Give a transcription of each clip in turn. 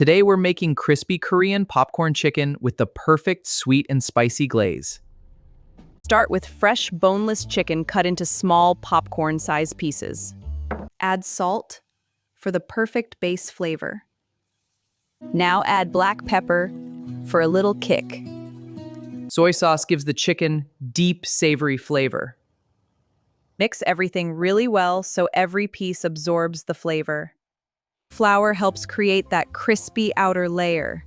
Today we're making crispy Korean popcorn chicken with the perfect sweet and spicy glaze. Start with fresh boneless chicken cut into small popcorn-sized pieces. Add salt for the perfect base flavor. Now add black pepper for a little kick. Soy sauce gives the chicken deep, savory flavor. Mix everything really well so every piece absorbs the flavor. Flour helps create that crispy outer layer.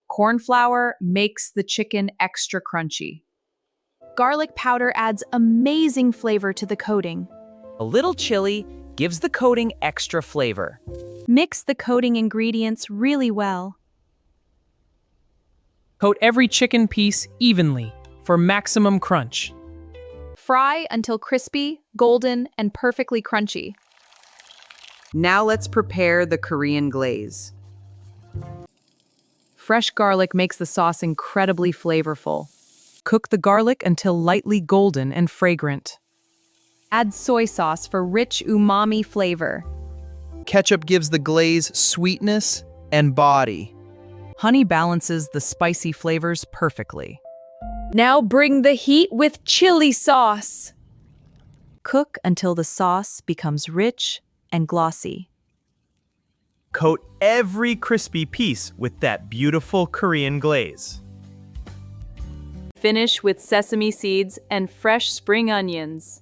Corn flour makes the chicken extra crunchy. Garlic powder adds amazing flavor to the coating. A little chili gives the coating extra flavor. Mix the coating ingredients really well. Coat every chicken piece evenly for maximum crunch. Fry until crispy, golden, and perfectly crunchy. Now let's prepare the Korean glaze. Fresh garlic makes the sauce incredibly flavorful. Cook the garlic until lightly golden and fragrant. Add soy sauce for rich umami flavor. Ketchup gives the glaze sweetness and body. Honey balances the spicy flavors perfectly. Now bring the heat with chili sauce. Cook until the sauce becomes rich and glossy. Coat every crispy piece with that beautiful Korean glaze. Finish with sesame seeds and fresh spring onions.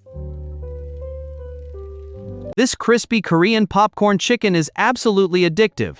This crispy Korean popcorn chicken is absolutely addictive.